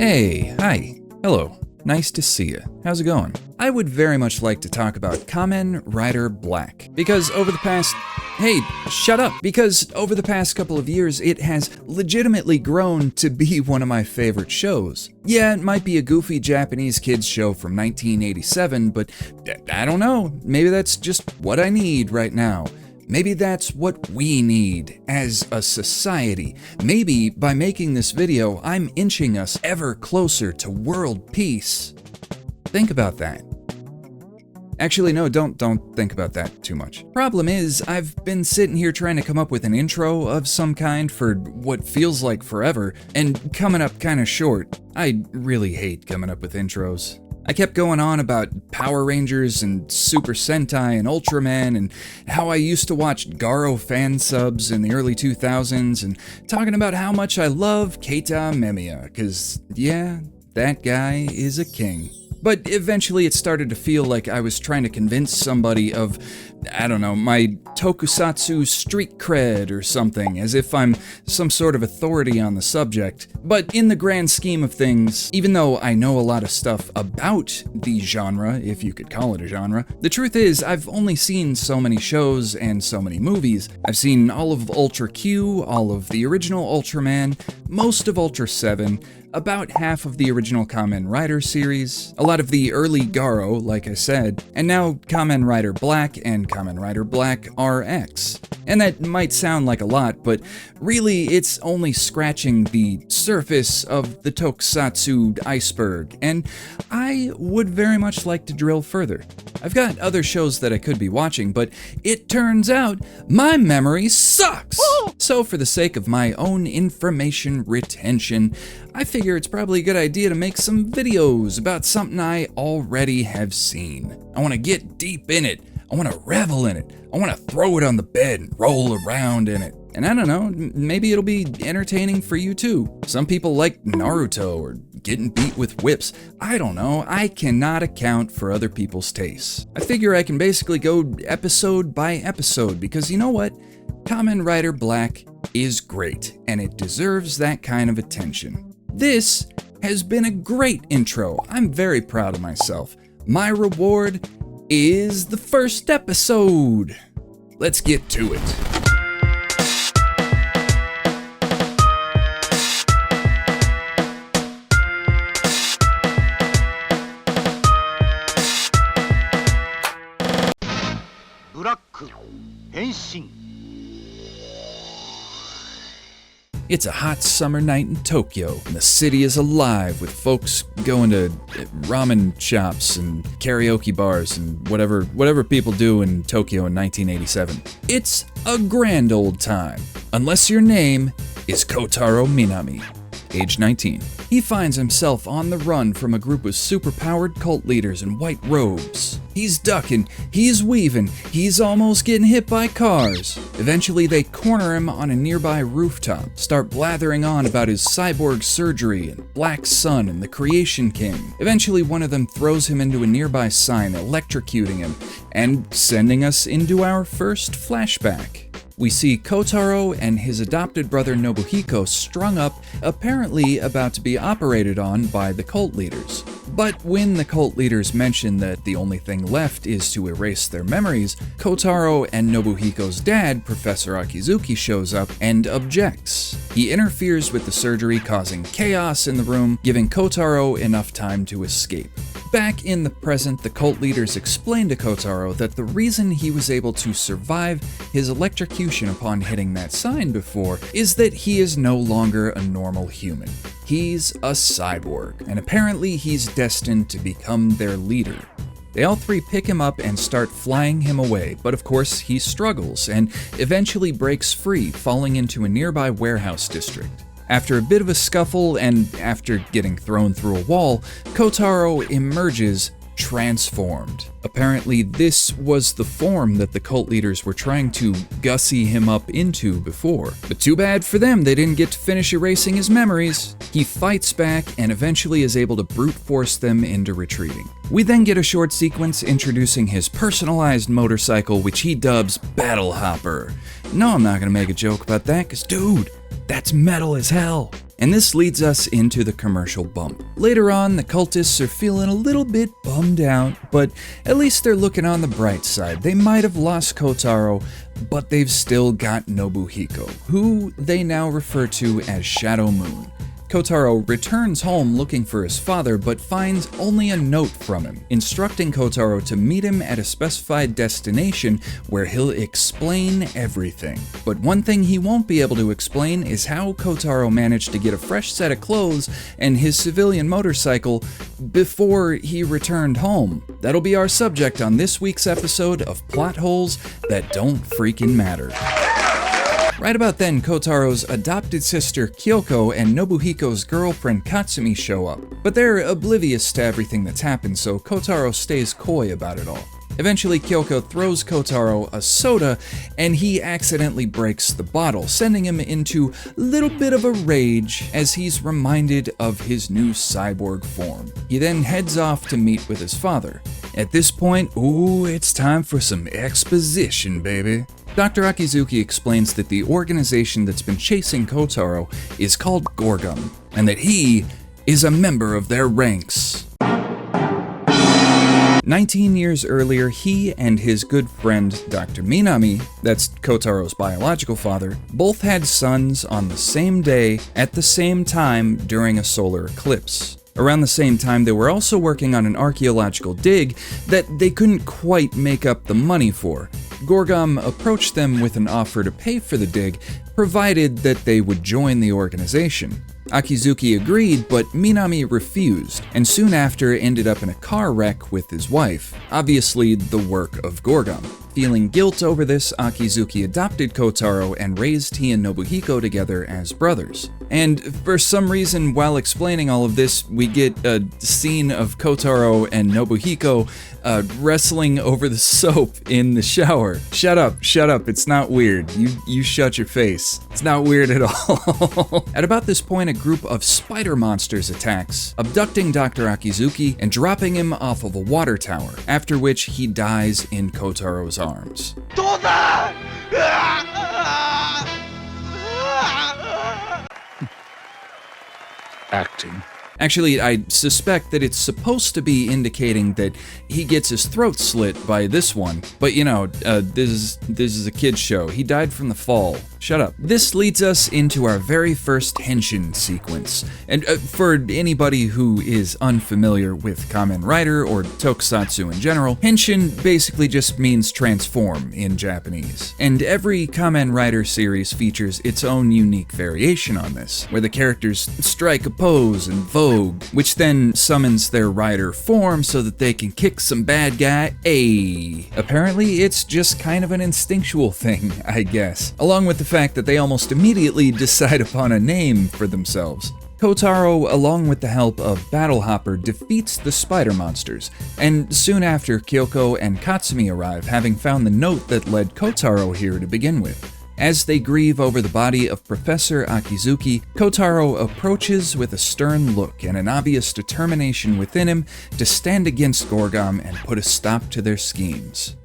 Hey, hi, hello, nice to see you. How's it going? I would very much like to talk about Kamen Rider Black, because over the past... Hey, shut up! Because over the past couple of years, it has legitimately grown to be one of my favorite shows. Yeah, it might be a goofy Japanese kids show from 1987, but I don't know, maybe that's just what I need right now. Maybe that's what we need as a society. Maybe by making this video, I'm inching us ever closer to world peace. Think about that. Actually, no, don't think about that too much. Problem is, I've been sitting here trying to come up with an intro of some kind for what feels like forever, and coming up kinda short. I really hate coming up with intros. I kept going on about Power Rangers and Super Sentai and Ultraman and how I used to watch Garo fan subs in the early 2000s and talking about how much I love Keita Memiya, cause yeah, that guy is a king. But eventually it started to feel like I was trying to convince somebody of, I don't know, my tokusatsu street cred or something, as if I'm some sort of authority on the subject. But in the grand scheme of things, even though I know a lot of stuff about the genre, if you could call it a genre, the truth is I've only seen so many shows and so many movies. I've seen all of Ultra Q, all of the original Ultraman, most of Ultra 7, about half of the original Kamen Rider series, a lot of the early Garo, like I said, and now Kamen Rider Black and Kamen Rider Black RX. And that might sound like a lot, but really it's only scratching the surface of the tokusatsu iceberg, and I would very much like to drill further. I've got other shows that I could be watching, but it turns out my memory sucks! So for the sake of my own information retention, I figure it's probably a good idea to make some videos about something I already have seen. I want to get deep in it. I want to revel in it. I want to throw it on the bed and roll around in it. And I don't know, maybe it'll be entertaining for you too. Some people like Naruto or getting beat with whips. I don't know, I cannot account for other people's tastes. I figure I can basically go episode by episode because you know what? Kamen Rider Black is great, and it deserves that kind of attention. This has been a great intro. I'm very proud of myself. My reward is the first episode. Let's get to it. Black 変身 It's a hot summer night in Tokyo, and the city is alive with folks going to ramen shops and karaoke bars and whatever people do in Tokyo in 1987. It's a grand old time, unless your name is Kotaro Minami, age 19. He finds himself on the run from a group of superpowered cult leaders in white robes. He's ducking, he's weaving, he's almost getting hit by cars. Eventually they corner him on a nearby rooftop, start blathering on about his cyborg surgery and Black Sun and the Creation King. Eventually one of them throws him into a nearby sign, electrocuting him, and sending us into our first flashback. We see Kotaro and his adopted brother Nobuhiko strung up, apparently about to be operated on by the cult leaders. But when the cult leaders mention that the only thing left is to erase their memories, Kotaro and Nobuhiko's dad, Professor Akizuki, shows up and objects. He interferes with the surgery, causing chaos in the room, giving Kotaro enough time to escape. Back in the present, the cult leaders explain to Kotaro that the reason he was able to survive his electrocution upon hitting that sign before is that he is no longer a normal human. He's a cyborg, and apparently he's destined to become their leader. They all three pick him up and start flying him away, but of course he struggles and eventually breaks free, falling into a nearby warehouse district. After a bit of a scuffle and after getting thrown through a wall, Kotaro emerges transformed. Apparently this was the form that the cult leaders were trying to gussy him up into before. But too bad for them, they didn't get to finish erasing his memories. He fights back and eventually is able to brute force them into retreating. We then get a short sequence introducing his personalized motorcycle, which he dubs Battle Hopper. No, I'm not gonna make a joke about that, cause dude, That's metal as hell. And this leads us into the commercial bump. Later on, the cultists are feeling a little bit bummed out, but at least they're looking on the bright side. They might have lost Kotaro, but they've still got Nobuhiko, who they now refer to as Shadow Moon. Kotaro returns home looking for his father, but finds only a note from him, instructing Kotaro to meet him at a specified destination where he'll explain everything. But one thing he won't be able to explain is how Kotaro managed to get a fresh set of clothes and his civilian motorcycle before he returned home. That'll be our subject on this week's episode of Plot Holes That Don't Freaking Matter. Right about then, Kotaro's adopted sister Kyoko and Nobuhiko's girlfriend Katsumi show up, but they're oblivious to everything that's happened, so Kotaro stays coy about it all. Eventually, Kyoko throws Kotaro a soda, and he accidentally breaks the bottle, sending him into a little bit of a rage as he's reminded of his new cyborg form. He then heads off to meet with his father. At this point, it's time for some exposition, baby. Dr. Akizuki explains that the organization that's been chasing Kotaro is called Gorgum, and that he is a member of their ranks. 19 years earlier, he and his good friend, Dr. Minami, that's Kotaro's biological father, both had sons on the same day at the same time during a solar eclipse. Around the same time, they were also working on an archaeological dig that they couldn't quite make up the money for. Gorgum approached them with an offer to pay for the dig, provided that they would join the organization. Akizuki agreed, but Minami refused, and soon after ended up in a car wreck with his wife, obviously the work of Gorgum. Feeling guilt over this, Akizuki adopted Kotaro and raised he and Nobuhiko together as brothers. And for some reason, while explaining all of this, we get a scene of Kotaro and Nobuhiko wrestling over the soap in the shower. Shut up, it's not weird. You shut your face. It's not weird at all. At about this point, a group of spider monsters attacks, abducting Dr. Akizuki and dropping him off of a water tower, after which he dies in Kotaro's arms. Acting. Actually, I suspect that it's supposed to be indicating that he gets his throat slit by this one, but this is a kid's show. He died from the fall. Shut up. This leads us into our very first henshin sequence. And for anybody who is unfamiliar with Kamen Rider or tokusatsu in general, henshin basically just means transform in Japanese. And every Kamen Rider series features its own unique variation on this, where the characters strike a pose and vogue, which then summons their rider form so that they can kick some bad guy. Apparently, it's just kind of an instinctual thing, I guess. Along with the fact that they almost immediately decide upon a name for themselves. Kotaro, along with the help of Battle Hopper, defeats the spider monsters, and soon after, Kyoko and Katsumi arrive, having found the note that led Kotaro here to begin with. As they grieve over the body of Professor Akizuki, Kotaro approaches with a stern look and an obvious determination within him to stand against Gorgum and put a stop to their schemes.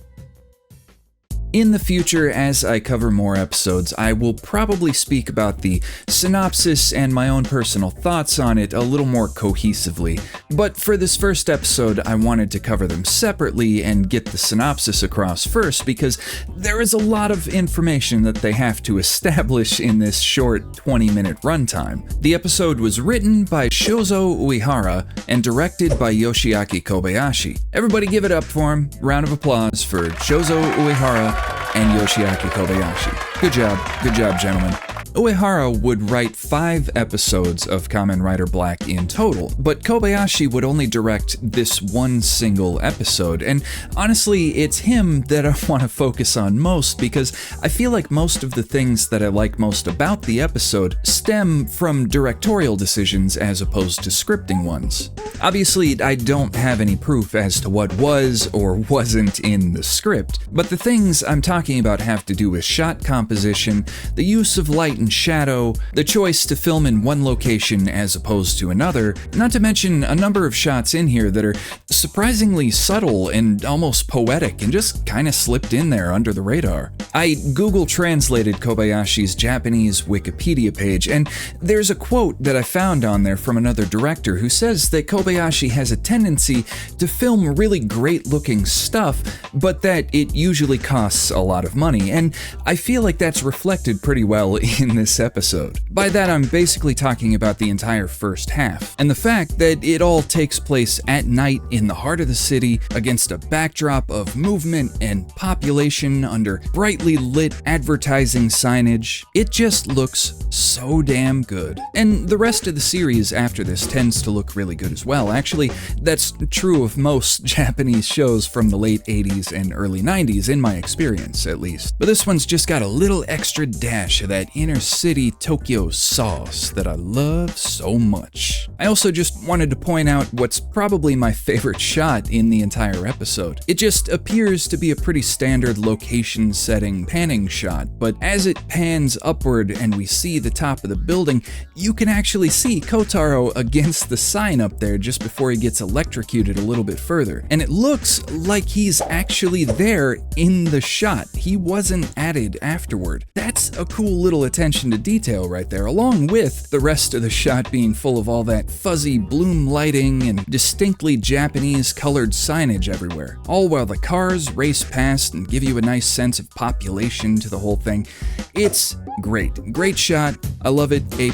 In the future, as I cover more episodes, I will probably speak about the synopsis and my own personal thoughts on it a little more cohesively, but for this first episode, I wanted to cover them separately and get the synopsis across first because there is a lot of information that they have to establish in this short 20-minute runtime. The episode was written by Shozo Uehara and directed by Yoshiaki Kobayashi. Everybody give it up for him. Round of applause for Shozo Uehara and Yoshiaki Kobayashi. Good job, gentlemen. Uehara would write 5 episodes of Kamen Rider Black in total, but Kobayashi would only direct this one single episode, and honestly, it's him that I want to focus on most because I feel like most of the things that I like most about the episode stem from directorial decisions as opposed to scripting ones. Obviously, I don't have any proof as to what was or wasn't in the script, but the things I'm talking about have to do with shot composition, the use of light and and shadow, the choice to film in one location as opposed to another, not to mention a number of shots in here that are surprisingly subtle and almost poetic and just kinda slipped in there under the radar. I Google translated Kobayashi's Japanese Wikipedia page, and there's a quote that I found on there from another director who says that Kobayashi has a tendency to film really great looking stuff, but that it usually costs a lot of money, and I feel like that's reflected pretty well in this episode. By that I'm basically talking about the entire first half, and the fact that it all takes place at night in the heart of the city against a backdrop of movement and population under brightly lit advertising signage. It just looks so damn good. And the rest of the series after this tends to look really good as well. Actually, that's true of most Japanese shows from the late 80s and early 90s, in my experience at least. But this one's just got a little extra dash of that inner city Tokyo sauce that I love so much. I also just wanted to point out what's probably my favorite shot in the entire episode. It just appears to be a pretty standard location setting panning shot, but as it pans upward and we see the top of the building, you can actually see Kotaro against the sign up there just before he gets electrocuted a little bit further. And it looks like he's actually there in the shot. He wasn't added afterward. That's a cool little attention to detail right there, along with the rest of the shot being full of all that fuzzy bloom lighting and distinctly Japanese colored signage everywhere, all while the cars race past and give you a nice sense of population to the whole thing. It's great. Great shot. I love it. A+.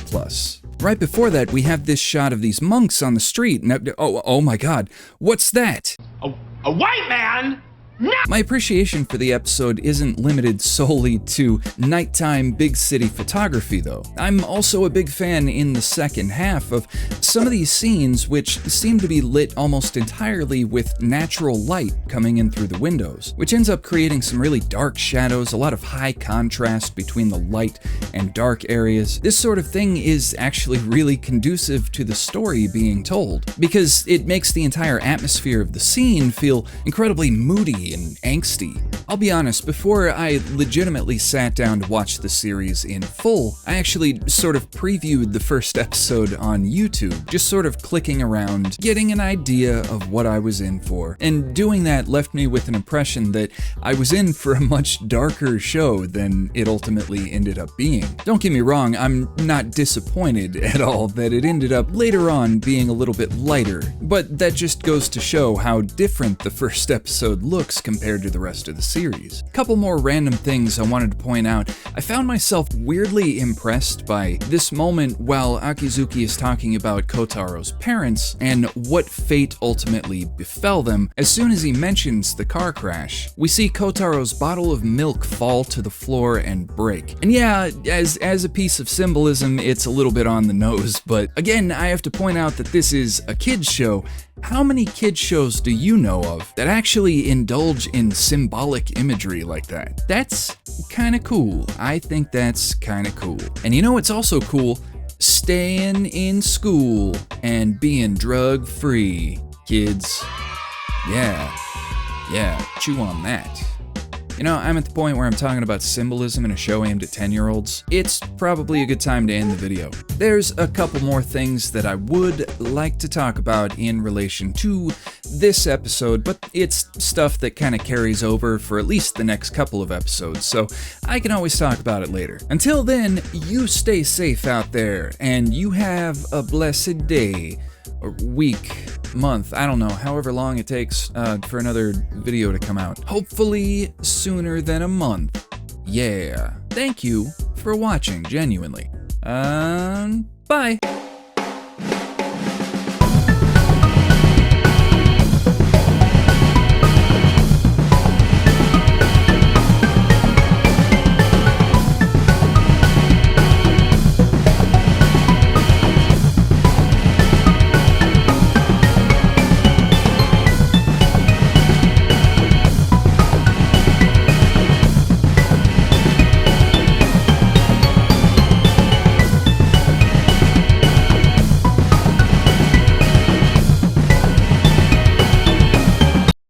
Right before that, we have this shot of these monks on the street. Now, oh my god, what's that? A white man? No! My appreciation for the episode isn't limited solely to nighttime big city photography though. I'm also a big fan in the second half of some of these scenes which seem to be lit almost entirely with natural light coming in through the windows, which ends up creating some really dark shadows, a lot of high contrast between the light and dark areas. This sort of thing is actually really conducive to the story being told, because it makes the entire atmosphere of the scene feel incredibly moody and angsty. I'll be honest, before I legitimately sat down to watch the series in full, I actually sort of previewed the first episode on YouTube, just sort of clicking around, getting an idea of what I was in for. And doing that left me with an impression that I was in for a much darker show than it ultimately ended up being. Don't get me wrong, I'm not disappointed at all that it ended up later on being a little bit lighter, but that just goes to show how different the first episode looks compared to the rest of the series. A couple more random things I wanted to point out. I found myself weirdly impressed by this moment while Akizuki is talking about Kotaro's parents and what fate ultimately befell them. As soon as he mentions the car crash, we see Kotaro's bottle of milk fall to the floor and break. And yeah, as a piece of symbolism, it's a little bit on the nose, but again, I have to point out that this is a kids show. How many kids shows do you know of that actually indulge in symbolic imagery like that? That's kinda cool. I think that's kinda cool. And you know what's also cool? Staying in school and being drug-free, kids. Yeah, chew on that. You know, I'm at the point where I'm talking about symbolism in a show aimed at 10-year-olds. It's probably a good time to end the video. There's a couple more things that I would like to talk about in relation to this episode, but it's stuff that kind of carries over for at least the next couple of episodes, so I can always talk about it later. Until then, you stay safe out there, and you have a blessed day, or week, month, I don't know, however long it takes for another video to come out. Hopefully sooner than a month. Yeah. Thank you for watching, genuinely. Bye.